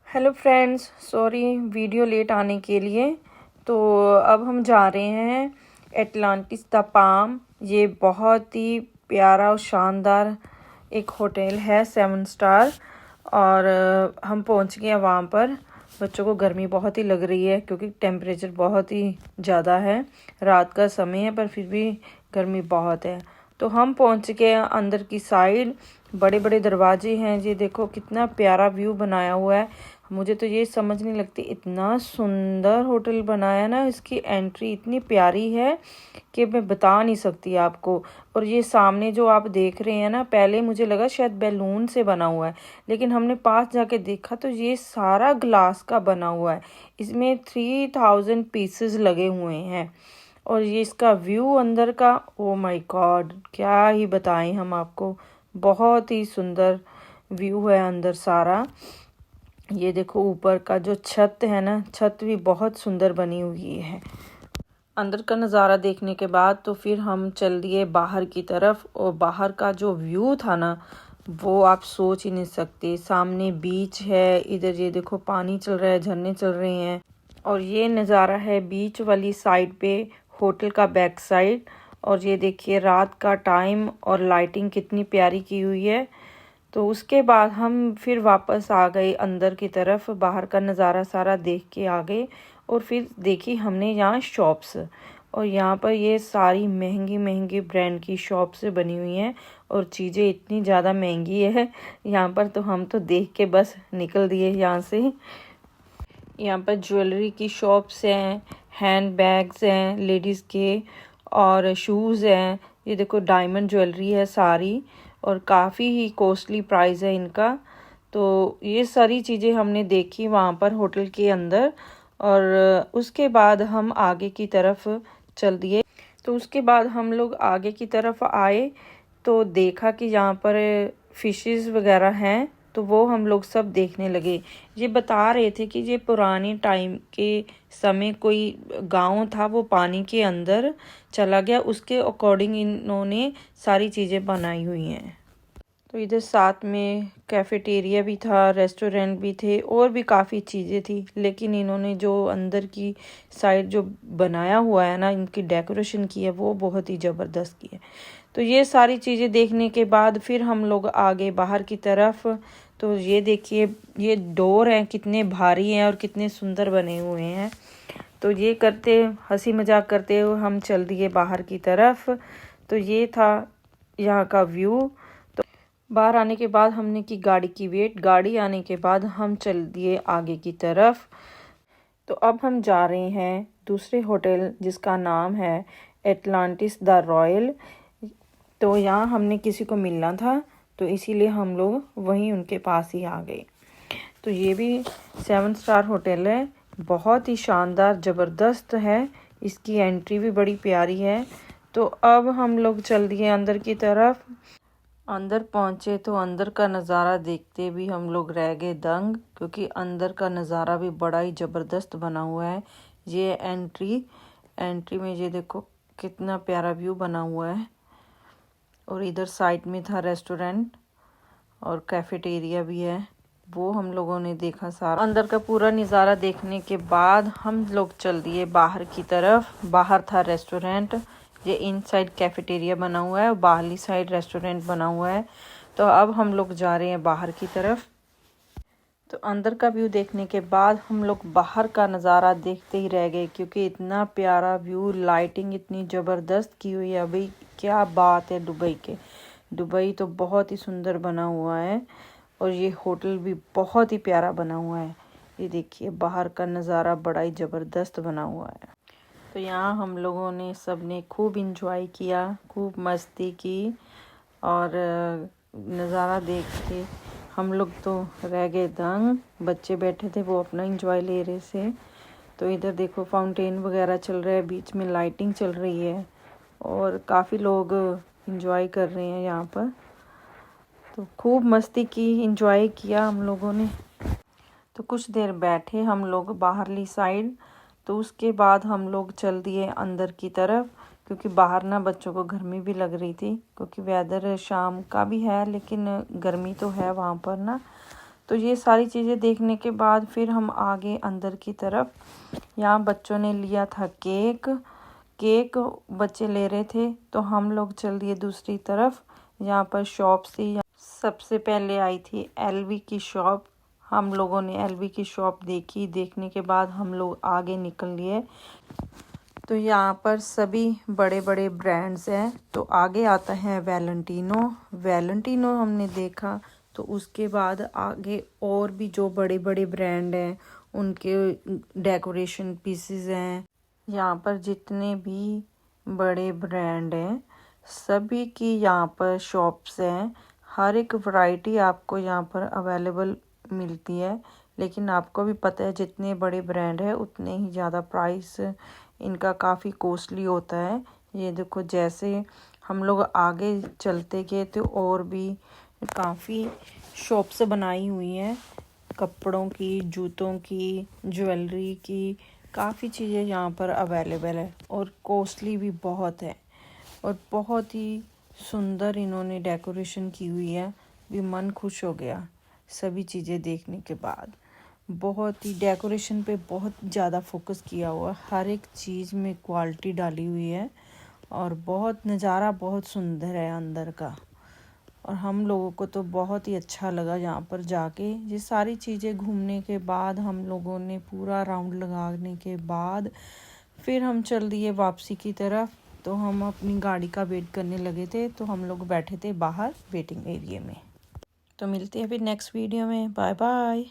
Hello friends, sorry video late आने के लिए। तो अब हम जा रहे हैं एटलांटिस द पाम। ये बहुत ही प्यारा और शानदार एक होटल है, 7 स्टार। और हम पहुंच गए हैं वहाँ पर। बच्चों को गर्मी बहुत ही लग रही है क्योंकि टेम्परेचर बहुत ही ज़्यादा है। रात का समय है पर फिर भी गर्मी बहुत है। तो हम पहुंच गए अंदर की साइड। बड़े बड़े दरवाजे हैं। ये देखो कितना प्यारा व्यू बनाया हुआ है। मुझे तो ये समझ नहीं लगती, इतना सुंदर होटल बनाया ना। इसकी एंट्री इतनी प्यारी है कि मैं बता नहीं सकती आपको। और ये सामने जो आप देख रहे हैं ना, पहले मुझे लगा शायद बैलून से बना हुआ है, लेकिन हमने पास जाके देखा तो ये सारा ग्लास का बना हुआ है। इसमें 3000 पीसेस लगे हुए हैं। और ये इसका व्यू अंदर का, ओ माय गॉड, क्या ही बताएं हम आपको। बहुत ही सुंदर व्यू है अंदर सारा। ये देखो ऊपर का जो छत है ना, छत भी बहुत सुंदर बनी हुई है। अंदर का नज़ारा देखने के बाद तो फिर हम चल दिए बाहर की तरफ। और बाहर का जो व्यू था ना, वो आप सोच ही नहीं सकते। सामने बीच है, इधर ये देखो पानी चल रहा है, झरने चल रहे हैं। और ये नज़ारा है बीच वाली साइड पे, होटल का बैक साइड। और ये देखिए रात का टाइम और लाइटिंग कितनी प्यारी की हुई है। तो उसके बाद हम फिर वापस आ गए अंदर की तरफ। बाहर का नज़ारा सारा देख के आ गए। और फिर देखी हमने यहाँ शॉप्स। और यहाँ पर ये सारी महंगी महंगी ब्रांड की शॉप्स बनी हुई हैं। और चीज़ें इतनी ज़्यादा महंगी है यहाँ पर, तो हम तो देख के बस निकल दिए यहाँ से। यहाँ पर ज्वेलरी की शॉप्स हैं, हैंड बैग्स हैं लेडीज़ के, और शूज़ हैं। ये देखो डायमंड ज्वेलरी है सारी, और काफ़ी ही कॉस्टली प्राइस है इनका। तो ये सारी चीज़ें हमने देखी वहाँ पर होटल के अंदर। और उसके बाद हम आगे की तरफ चल दिए। तो उसके बाद हम लोग आगे की तरफ आए तो देखा कि यहाँ पर फिशेस वगैरह हैं, तो वो हम लोग सब देखने लगे। ये बता रहे थे कि ये पुराने टाइम के समय कोई गांव था, वो पानी के अंदर चला गया, उसके अकॉर्डिंग इन्होंने सारी चीज़ें बनाई हुई हैं। तो इधर साथ में कैफेटेरिया भी था, रेस्टोरेंट भी थे, और भी काफ़ी चीज़ें थी। लेकिन इन्होंने जो अंदर की साइड जो बनाया हुआ है ना, इनकी डेकोरेशन की है, वो बहुत ही ज़बरदस्त की है। तो ये सारी चीज़ें देखने के बाद फिर हम लोग आगे बाहर की तरफ। तो ये देखिए, ये डोर हैं, कितने भारी हैं और कितने सुंदर बने हुए हैं। तो ये करते हंसी मजाक करते हुए हम चल दिए बाहर की तरफ। तो ये था यहाँ का व्यू। बाहर आने के बाद हमने की गाड़ी की वेट। गाड़ी आने के बाद हम चल दिए आगे की तरफ। तो अब हम जा रहे हैं दूसरे होटल जिसका नाम है एटलांटिस द रॉयल। तो यहाँ हमने किसी को मिलना था, तो इसीलिए हम लोग वहीं उनके पास ही आ गए। तो ये भी 7 स्टार होटल है, बहुत ही शानदार ज़बरदस्त है। इसकी एंट्री भी बड़ी प्यारी है। तो अब हम लोग चल दिए अंदर की तरफ। अंदर पहुंचे तो अंदर का नज़ारा देखते भी हम लोग रह गए दंग, क्योंकि अंदर का नज़ारा भी बड़ा ही ज़बरदस्त बना हुआ है। ये एंट्री में ये देखो कितना प्यारा व्यू बना हुआ है। और इधर साइड में था रेस्टोरेंट और कैफेटेरिया भी है, वो हम लोगों ने देखा सारा। अंदर का पूरा नज़ारा देखने के बाद हम लोग चल दिए बाहर की तरफ। बाहर था रेस्टोरेंट, ये इनसाइड कैफेटेरिया बना हुआ है और बाहरली साइड रेस्टोरेंट बना हुआ है। तो अब हम लोग जा रहे हैं बाहर की तरफ। तो अंदर का व्यू देखने के बाद हम लोग बाहर का नज़ारा देखते ही रह गए, क्योंकि इतना प्यारा व्यू, लाइटिंग इतनी ज़बरदस्त की हुई है। अभी क्या बात है दुबई के। दुबई तो बहुत ही सुंदर बना हुआ है। और ये होटल भी बहुत ही प्यारा बना हुआ है। ये देखिए बाहर का नज़ारा बड़ा ही ज़बरदस्त बना हुआ है। तो यहाँ हम लोगों ने सब ने खूब इंजॉय किया, खूब मस्ती की। और नज़ारा देख के हम लोग तो रह गए दंग। बच्चे बैठे थे, वो अपना इंजॉय ले रहे थे। तो इधर देखो फाउंटेन वगैरह चल रहा है, बीच में लाइटिंग चल रही है, और काफ़ी लोग इंजॉय कर रहे हैं यहाँ पर। तो खूब मस्ती की, इंजॉय किया हम लोगों ने। तो कुछ देर बैठे हम लोग बाहरली साइड। तो उसके बाद हम लोग चल दिए अंदर की तरफ, क्योंकि बाहर ना बच्चों को गर्मी भी लग रही थी, क्योंकि वेदर शाम का भी है लेकिन गर्मी तो है वहाँ पर ना। तो ये सारी चीज़ें देखने के बाद फिर हम आगे अंदर की तरफ। यहाँ बच्चों ने लिया था केक बच्चे ले रहे थे, तो हम लोग चल दिए दूसरी तरफ। यहाँ पर शॉप थी, सबसे पहले आई थी एलवी की शॉप। हम लोगों ने एलवी की शॉप देखी, देखने के बाद हम लोग आगे निकल लिए। तो यहाँ पर सभी बड़े बड़े ब्रांड्स हैं। तो आगे आता है वैलेंटिनो हमने देखा। तो उसके बाद आगे और भी जो बड़े बड़े ब्रांड हैं उनके डेकोरेशन पीसेस हैं। यहाँ पर जितने भी बड़े ब्रांड हैं सभी की यहाँ पर शॉप्स हैं। हर एक वैरायटी आपको यहाँ पर अवेलेबल मिलती है। लेकिन आपको भी पता है जितने बड़े ब्रांड है उतने ही ज़्यादा प्राइस इनका काफ़ी कॉस्टली होता है। ये देखो, जैसे हम लोग आगे चलते गए तो और भी काफ़ी शॉप्स बनाई हुई हैं, कपड़ों की, जूतों की, ज्वेलरी की, काफ़ी चीज़ें यहाँ पर अवेलेबल है और कॉस्टली भी बहुत है। और बहुत ही सुंदर इन्होंने डेकोरेशन की हुई है, भी मन खुश हो गया सभी चीज़ें देखने के बाद। बहुत ही डेकोरेशन पे बहुत ज़्यादा फोकस किया हुआ, हर एक चीज़ में क्वालिटी डाली हुई है और बहुत नज़ारा बहुत सुंदर है अंदर का। और हम लोगों को तो बहुत ही अच्छा लगा यहाँ पर जाके। ये सारी चीज़ें घूमने के बाद हम लोगों ने पूरा राउंड लगाने के बाद फिर हम चल दिए वापसी की तरफ। तो हम अपनी गाड़ी का वेट करने लगे थे, तो हम लोग बैठे थे बाहर वेटिंग एरिया में। तो मिलते हैं फिर नेक्स्ट वीडियो में। Bye bye.